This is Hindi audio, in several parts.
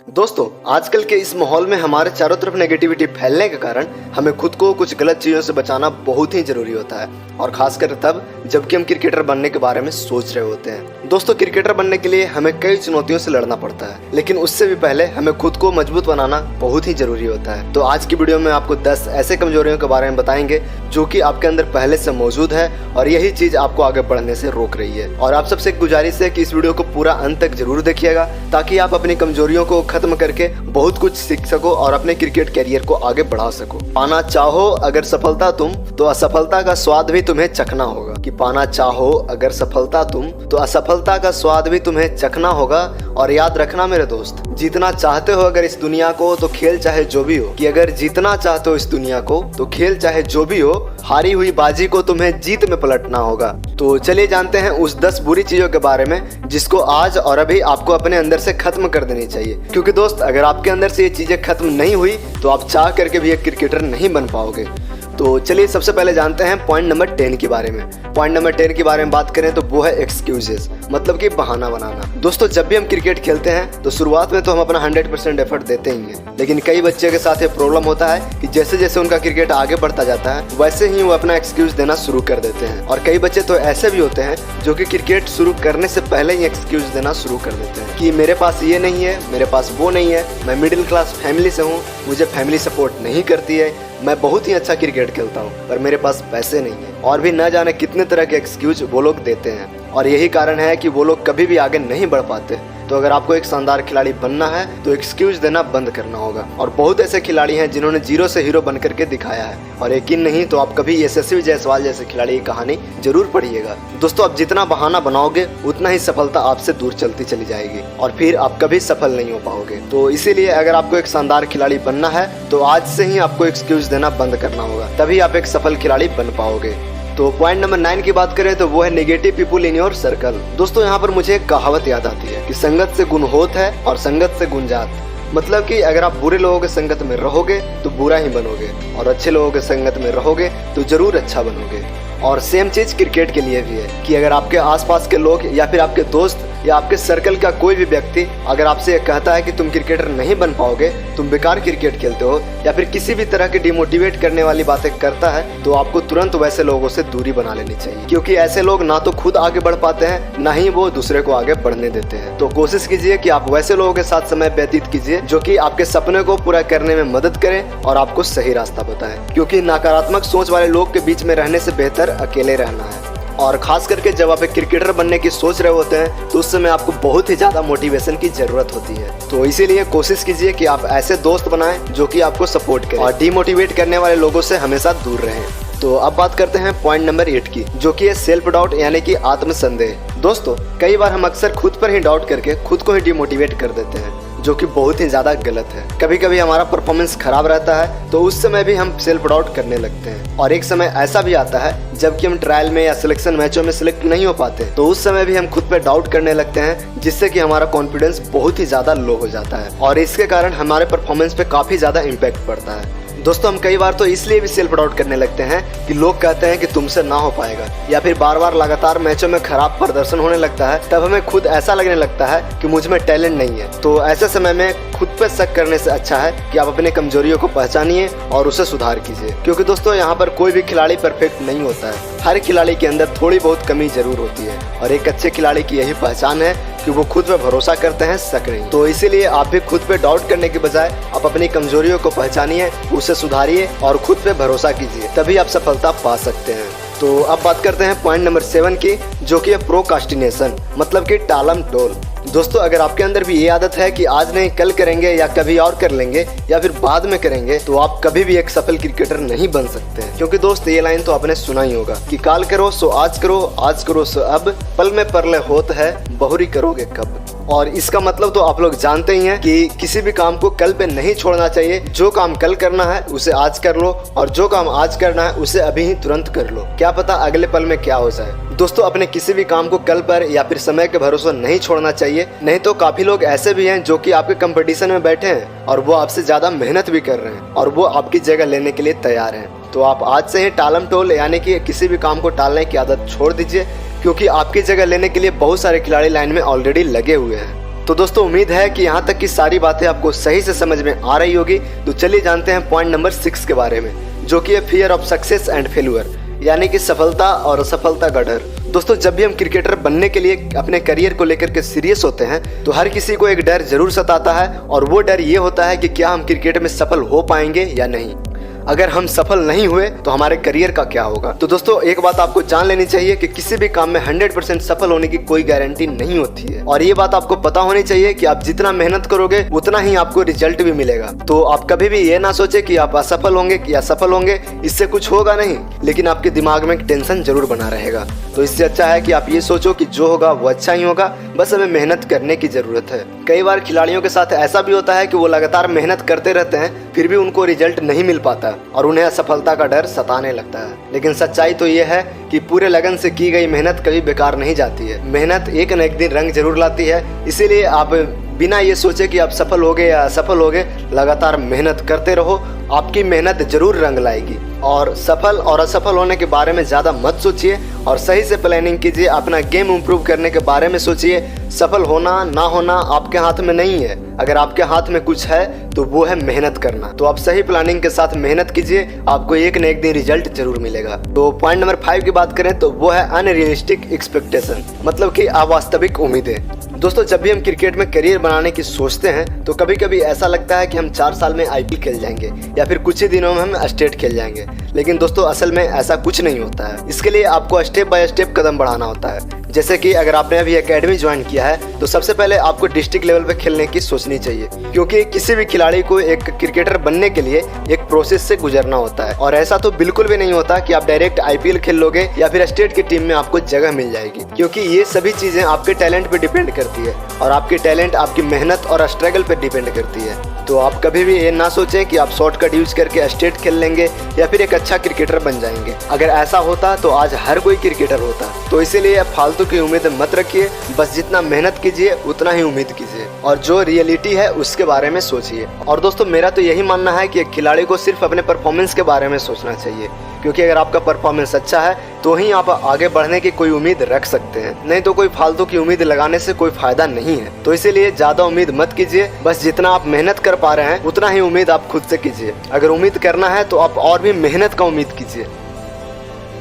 दोस्तों, आजकल के इस माहौल में हमारे चारों तरफ नेगेटिविटी फैलने के कारण हमें खुद को कुछ गलत चीज़ों से बचाना बहुत ही जरूरी होता है, और खासकर तब जबकि हम क्रिकेटर बनने के बारे में सोच रहे होते हैं। दोस्तों, क्रिकेटर बनने के लिए हमें कई चुनौतियों से लड़ना पड़ता है, लेकिन उससे भी पहले हमें खुद को मजबूत बनाना बहुत ही जरूरी होता है। तो आज की वीडियो में आपको 10 ऐसे कमजोरियों के बारे में बताएंगे जो कि आपके अंदर पहले से मौजूद है और यही चीज आपको आगे बढ़ने से रोक रही है। और आप सबसे एक गुजारिश है कि इस वीडियो को पूरा अंत तक जरूर देखिएगा, ताकि आप अपनी कमजोरियों को खत्म करके बहुत कुछ सीख सको और अपने क्रिकेट करियर को आगे बढ़ा सको। पाना चाहो अगर सफलता तुम, तो असफलता का स्वाद भी तुम्हें चखना होगा। कि पाना चाहो अगर सफलता तुम, तो असफलता का स्वाद भी तुम्हें चखना होगा। और याद रखना मेरे दोस्त, जीतना चाहते हो अगर इस दुनिया को, तो खेल चाहे जो भी हो। कि अगर जीतना चाहते हो इस दुनिया को, तो खेल चाहे जो भी हो, हारी हुई बाजी को तुम्हें जीत में पलटना होगा। तो चलिए जानते हैं उस 10 बुरी चीजों के बारे में जिसको आज और अभी आपको अपने अंदर से खत्म कर देनी चाहिए। क्योंकि दोस्त, अगर आपके अंदर से ये चीजें खत्म नहीं हुई तो आप चाह करके भी एक क्रिकेटर नहीं बन पाओगे। तो चलिए सबसे पहले जानते हैं पॉइंट नंबर 10 के बारे में। पॉइंट नंबर 10 के बारे में बात करें तो वो है एक्सक्यूजेस, मतलब कि बहाना बनाना। दोस्तों, जब भी हम क्रिकेट खेलते हैं तो शुरुआत में तो हम अपना 100% एफर्ट देते ही हैं, लेकिन कई बच्चे के साथ ये प्रॉब्लम होता है कि जैसे जैसे उनका क्रिकेट आगे बढ़ता जाता है वैसे ही वो अपना एक्सक्यूज देना शुरू कर देते हैं। और कई बच्चे तो ऐसे भी होते हैं जो कि क्रिकेट शुरू करने से पहले ही एक्सक्यूज देना शुरू कर देते हैं कि मेरे पास ये नहीं है, मेरे पास वो नहीं है, मैं मिडिल क्लास फैमिली से हूँ, मुझे फैमिली सपोर्ट नहीं करती है, मैं बहुत ही अच्छा क्रिकेट खेलता हूँ पर मेरे पास पैसे नहीं है। और भी न जाने कितने तरह के एक्सक्यूज वो लोग देते हैं, और यही कारण है कि वो लोग कभी भी आगे नहीं बढ़ पाते। तो अगर आपको एक शानदार खिलाड़ी बनना है तो एक्सक्यूज देना बंद करना होगा। और बहुत ऐसे खिलाड़ी हैं जिन्होंने जीरो से हीरो बन करके दिखाया है, और यकीन नहीं तो आप कभी यशस्वी जायसवाल जैसे खिलाड़ी की कहानी जरूर पढ़िएगा। दोस्तों, आप जितना बहाना बनाओगे उतना ही सफलता आपसे दूर चलती चली जाएगी और फिर आप कभी सफल नहीं हो पाओगे। तो इसीलिए अगर आपको एक शानदार खिलाड़ी बनना है तो आज से ही आपको एक्सक्यूज देना बंद करना होगा, तभी आप एक सफल खिलाड़ी बन पाओगे। तो पॉइंट नंबर 9 की बात करें तो वो है negative people in your circle. दोस्तों, यहाँ पर मुझे एक कहावत याद आती है कि संगत से गुण होत है और संगत से गुण जात। मतलब कि अगर आप बुरे लोगों के संगत में रहोगे तो बुरा ही बनोगे, और अच्छे लोगों के संगत में रहोगे तो जरूर अच्छा बनोगे। और सेम चीज क्रिकेट के लिए भी है कि अगर आपके आसपास के लोग या फिर आपके दोस्त या आपके सर्कल का कोई भी व्यक्ति अगर आपसे कहता है कि तुम क्रिकेटर नहीं बन पाओगे, तुम बेकार क्रिकेट खेलते हो, या फिर किसी भी तरह की डिमोटिवेट करने वाली बातें करता है, तो आपको तुरंत वैसे लोगों से दूरी बना लेनी चाहिए। क्योंकि ऐसे लोग ना तो खुद आगे बढ़ पाते हैं, ना ही वो दूसरे को आगे बढ़ने देते हैं। तो कोशिश कीजिए कि आप वैसे लोगों के साथ समय व्यतीत कीजिए जो कि आपके सपने को पूरा करने में मदद करें और आपको सही रास्ता बताएं। क्योंकि नकारात्मक सोच वाले लोग के बीच में रहने से बेहतर अकेले रहना है। और खास करके जब आप एक क्रिकेटर बनने की सोच रहे होते हैं तो उस समय आपको बहुत ही ज्यादा मोटिवेशन की जरूरत होती है। तो इसीलिए कोशिश कीजिए कि आप ऐसे दोस्त बनाएं जो कि आपको सपोर्ट करें और डिमोटिवेट करने वाले लोगों से हमेशा दूर रहें। तो अब बात करते हैं पॉइंट नंबर 8 की, जो कि है सेल्फ डाउट यानी कि आत्मसंदेह। दोस्तों, कई बार हम अक्सर खुद पर ही डाउट करके खुद को ही डिमोटिवेट कर देते हैं, जो कि बहुत ही ज्यादा गलत है। कभी कभी हमारा परफॉर्मेंस खराब रहता है तो उस समय भी हम सेल्फ डाउट करने लगते हैं, और एक समय ऐसा भी आता है जबकि हम ट्रायल में या सिलेक्शन मैचों में सिलेक्ट नहीं हो पाते, तो उस समय भी हम खुद पे डाउट करने लगते हैं, जिससे कि हमारा कॉन्फिडेंस बहुत ही ज्यादा लो हो जाता है, और इसके कारण हमारे परफॉर्मेंस पे काफी ज्यादा इम्पैक्ट पड़ता है। दोस्तों, हम कई बार तो इसलिए भी सेल्फ डाउट करने लगते हैं कि लोग कहते हैं कि तुमसे ना हो पाएगा, या फिर बार बार लगातार मैचों में खराब प्रदर्शन होने लगता है, तब हमें खुद ऐसा लगने लगता है कि मुझ में टैलेंट नहीं है। तो ऐसे समय में खुद पे शक करने से अच्छा है कि आप अपने कमजोरियों को पहचानिए और उसे सुधार कीजिए। क्योंकि दोस्तों, यहाँ पर कोई भी खिलाड़ी परफेक्ट नहीं होता है, हर खिलाड़ी के अंदर थोड़ी बहुत कमी जरूर होती है, और एक अच्छे खिलाड़ी की यही पहचान है कि वो खुद पे भरोसा करते हैं, शक नहीं। तो इसीलिए आप भी खुद पे डाउट करने के बजाय आप अपनी कमजोरियों को पहचानिए, उसे सुधारिए और खुद पे भरोसा कीजिए, तभी आप सफलता पा सकते हैं। तो अब बात करते हैं पॉइंट नंबर 7 की, जो कि है प्रोकास्टिनेशन, मतलब कि टालम टोल। दोस्तों, अगर आपके अंदर भी ये आदत है कि आज नहीं कल करेंगे या कभी और कर लेंगे या फिर बाद में करेंगे, तो आप कभी भी एक सफल क्रिकेटर नहीं बन सकते हैं। क्योंकि दोस्त, ये लाइन तो आपने सुना ही होगा कि काल करो सो आज करो, आज करो सो अब, पल में परले होत है, बहुरी करोगे कब। और इसका मतलब तो आप लोग जानते ही हैं कि किसी भी काम को कल पे नहीं छोड़ना चाहिए। जो काम कल करना है उसे आज कर लो, और जो काम आज करना है उसे अभी ही तुरंत कर लो, क्या पता अगले पल में क्या हो जाए। दोस्तों, अपने किसी भी काम को कल पर या फिर समय के भरोसे नहीं छोड़ना चाहिए, नहीं तो काफी लोग ऐसे भी हैं जो कि आपके कंपटीशन में बैठे हैं और वो आपसे ज्यादा मेहनत भी कर रहे हैं और वो आपकी जगह लेने के लिए तैयार हैं। तो आप आज से ही टालम टोल यानी कि किसी भी काम को टालने की आदत छोड़ दीजिए, क्योंकि आपकी जगह लेने के लिए बहुत सारे खिलाड़ी लाइन में ऑलरेडी लगे हुए हैं। तो दोस्तों उम्मीद है कि यहाँ तक की सारी बातें आपको सही से समझ में आ रही होगी। तो चलिए जानते हैं पॉइंट नंबर 6 के बारे में, जो कि है fear of success and failure, यानी कि सफलता और असफलता का डर। दोस्तों जब भी हम क्रिकेटर बनने के लिए अपने करियर को लेकर के सीरियस होते हैं तो हर किसी को एक डर जरूर सताता है, और वो डर ये होता है कि क्या हम क्रिकेट में सफल हो पाएंगे या नहीं। अगर हम सफल नहीं हुए तो हमारे करियर का क्या होगा। तो दोस्तों एक बात आपको जान लेनी चाहिए कि किसी भी काम में 100% सफल होने की कोई गारंटी नहीं होती है, और ये बात आपको पता होनी चाहिए कि आप जितना मेहनत करोगे उतना ही आपको रिजल्ट भी मिलेगा। तो आप कभी भी ये ना सोचे कि आप असफल होंगे या सफल होंगे, इससे कुछ होगा नहीं, लेकिन आपके दिमाग में एक टेंशन जरूर बना रहेगा। तो इससे अच्छा है कि आप ये सोचो कि जो होगा वो अच्छा ही होगा, बस हमें मेहनत करने की जरूरत है। कई बार खिलाड़ियों के साथ ऐसा भी होता है कि वो लगातार मेहनत करते रहते हैं, फिर भी उनको रिजल्ट नहीं मिल पाता और उन्हें असफलता का डर सताने लगता है। लेकिन सच्चाई तो ये है कि पूरे लगन से की गई मेहनत कभी बेकार नहीं जाती है। मेहनत एक न एक दिन रंग जरूर लाती है। इसीलिए आप बिना ये सोचे कि आप सफल होगे या असफल होगे, लगातार मेहनत करते रहो, आपकी मेहनत जरूर रंग लाएगी। और सफल और असफल होने के बारे में ज़्यादा मत सोचिए और सही से प्लानिंग कीजिए, अपना गेम इम्प्रूव करने के बारे में सोचिए। सफल होना ना होना आपके हाथ में नहीं है, अगर आपके हाथ में कुछ है तो वो है मेहनत करना। तो आप सही प्लानिंग के साथ मेहनत कीजिए, आपको एक न एक दिन रिजल्ट जरूर मिलेगा। तो पॉइंट नंबर 5 की बात करें तो वो है अनरियलिस्टिक एक्सपेक्टेशन, मतलब कि अवास्तविक उम्मीदें। दोस्तों जब भी हम क्रिकेट में करियर बनाने की सोचते हैं तो कभी कभी ऐसा लगता है कि हम 4 साल में IPL खेल जाएंगे या फिर कुछ ही दिनों में हम स्टेट खेल जाएंगे, लेकिन दोस्तों असल में ऐसा कुछ नहीं होता है। इसके लिए आपको स्टेप बाय स्टेप कदम बढ़ाना होता है। जैसे कि अगर आपने अभी एकेडमी ज्वाइन किया है तो सबसे पहले आपको डिस्ट्रिक्ट लेवल पे खेलने की सोचनी चाहिए, क्योंकि किसी भी खिलाड़ी को एक क्रिकेटर बनने के लिए एक प्रोसेस से गुजरना होता है। और ऐसा तो बिल्कुल भी नहीं होता कि आप डायरेक्ट IPL खेल लोगे या फिर स्टेट की टीम में आपको जगह मिल जाएगी, क्योंकि ये सभी चीजें आपके टैलेंट पे डिपेंड करती है और आपकी टैलेंट आपकी मेहनत और स्ट्रगल पे डिपेंड करती है। तो आप कभी भी ये ना सोचें कि आप शॉर्टकट यूज करके स्टेट खेल लेंगे या फिर एक अच्छा क्रिकेटर बन जाएंगे। अगर ऐसा होता तो आज हर कोई क्रिकेटर होता। तो इसीलिए फालतू की उम्मीदें मत रखिए, बस जितना मेहनत कीजिए उतना ही उम्मीद कीजिए और जो रियलिटी है उसके बारे में सोचिए। और दोस्तों मेरा तो यही मानना है कि एक खिलाड़ी को सिर्फ अपने परफॉर्मेंस के बारे में सोचना चाहिए, क्योंकि अगर आपका परफॉर्मेंस अच्छा है तो ही आप आगे बढ़ने की कोई उम्मीद रख सकते हैं, नहीं तो कोई फालतू की उम्मीद लगाने से कोई फायदा नहीं है। तो इसीलिए ज्यादा उम्मीद मत कीजिए, बस जितना आप मेहनत कर पा रहे हैं उतना ही उम्मीद आप खुद से कीजिए। अगर उम्मीद करना है तो आप और भी मेहनत का उम्मीद कीजिए।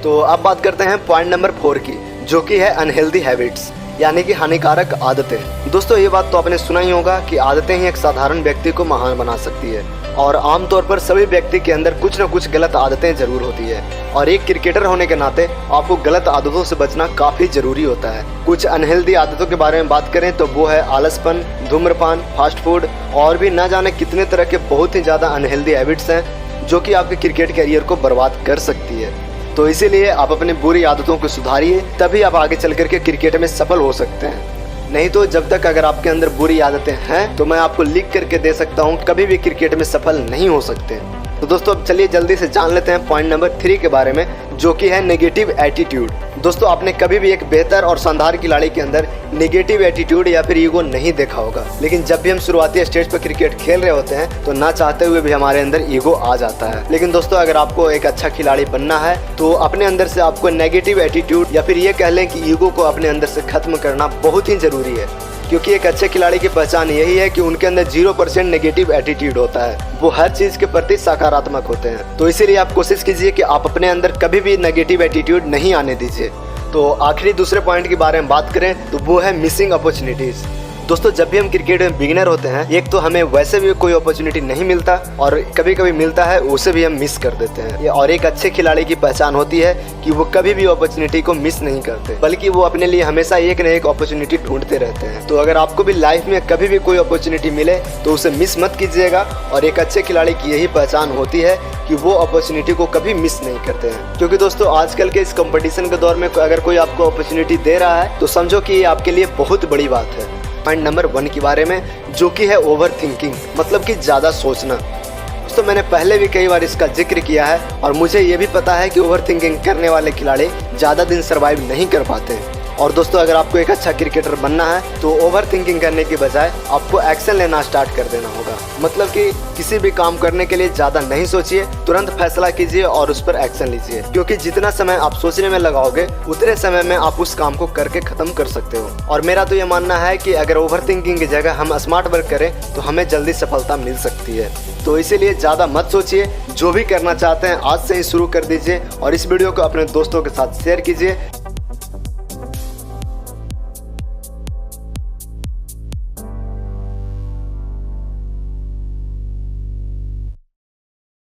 तो अब बात करते हैं पॉइंट नंबर 4 की, जो कि है अनहेल्दी हैबिट्स, यानी कि हानिकारक आदतें। दोस्तों ये बात तो आपने सुना ही होगा कि आदतें ही एक साधारण व्यक्ति को महान बना सकती है, और आमतौर पर सभी व्यक्ति के अंदर कुछ न कुछ गलत आदतें जरूर होती है, और एक क्रिकेटर होने के नाते आपको गलत आदतों से बचना काफी जरूरी होता है। कुछ अनहेल्दी आदतों के बारे में बात करें तो वो है आलसपन, धूम्रपान, फास्ट फूड और भी ना जाने कितने तरह के बहुत ही ज्यादा अनहेल्दी हैबिट्स हैं जो कि आपके क्रिकेट करियर को बर्बाद कर सकती है। तो इसीलिए आप अपनी बुरी आदतों को सुधारिए, तभी आप आगे चल करके क्रिकेट में सफल हो सकते हैं। नहीं तो जब तक अगर आपके अंदर बुरी आदतें हैं तो मैं आपको लिख करके दे सकता हूं, कभी भी क्रिकेट में सफल नहीं हो सकते। तो दोस्तों अब चलिए जल्दी से जान लेते हैं पॉइंट नंबर 3 के बारे में, जो कि है नेगेटिव एटीट्यूड। दोस्तों आपने कभी भी एक बेहतर और शानदार खिलाड़ी के अंदर नेगेटिव एटीट्यूड या फिर ईगो नहीं देखा होगा, लेकिन जब भी हम शुरुआती स्टेज पर क्रिकेट खेल रहे होते हैं तो ना चाहते हुए भी हमारे अंदर ईगो आ जाता है। लेकिन दोस्तों अगर आपको एक अच्छा खिलाड़ी बनना है तो अपने अंदर से आपको नेगेटिव एटीट्यूड या फिर ये कह लें कि ईगो को अपने अंदर से खत्म करना बहुत ही जरूरी है, क्योंकि एक अच्छे खिलाड़ी की पहचान यही है कि उनके अंदर 0% नेगेटिव एटीट्यूड होता है, वो हर चीज के प्रति सकारात्मक होते हैं। तो इसीलिए आप कोशिश कीजिए कि आप अपने अंदर कभी भी नेगेटिव एटीट्यूड नहीं आने दीजिए। तो आखिरी दूसरे पॉइंट के बारे में बात करें तो वो है मिसिंग अपॉर्चुनिटीज। दोस्तों जब भी हम क्रिकेट में बिगिनर होते हैं, एक तो हमें वैसे भी कोई अपॉर्चुनिटी नहीं मिलता और कभी कभी मिलता है उसे भी हम मिस कर देते हैं। और एक अच्छे खिलाड़ी की पहचान होती है कि वो कभी भी अपॉर्चुनिटी को मिस नहीं करते, बल्कि वो अपने लिए हमेशा एक न एक अपॉर्चुनिटी ढूंढते रहते हैं। तो अगर आपको भी लाइफ में कभी भी कोई अपॉर्चुनिटी मिले तो उसे मिस मत कीजिएगा, और एक अच्छे खिलाड़ी की यही पहचान होती है कि वो अपॉर्चुनिटी को कभी मिस नहीं करते हैं। क्योंकि दोस्तों आजकल के इस कंपटीशन के दौर में अगर कोई आपको अपॉर्चुनिटी दे रहा है तो समझो कि ये आपके लिए बहुत बड़ी बात है। पॉइंट नंबर 1 के बारे में, जो कि है ओवर थिंकिंग, मतलब कि ज़्यादा सोचना। दोस्तों मैंने पहले भी कई बार इसका जिक्र किया है और मुझे ये भी पता है कि ओवर थिंकिंग करने वाले खिलाड़ी ज़्यादा दिन सर्वाइव नहीं कर पाते। और दोस्तों, अगर आपको एक अच्छा क्रिकेटर बनना है तो ओवर थिंकिंग करने की बजाय आपको एक्शन लेना स्टार्ट कर देना होगा। मतलब कि किसी भी काम करने के लिए ज्यादा नहीं सोचिए, तुरंत फैसला कीजिए और उस पर एक्शन लीजिए, क्योंकि जितना समय आप सोचने में लगाओगे उतने समय में आप उस काम को करके खत्म कर सकते हो। और मेरा तो ये मानना है कि अगर ओवर थिंकिंग की जगह हम स्मार्ट वर्क करें तो हमें जल्दी सफलता मिल सकती है। तो इसीलिए ज्यादा मत सोचिए, जो भी करना चाहते हैं आज से ही शुरू कर दीजिए और इस वीडियो को अपने दोस्तों के साथ शेयर कीजिए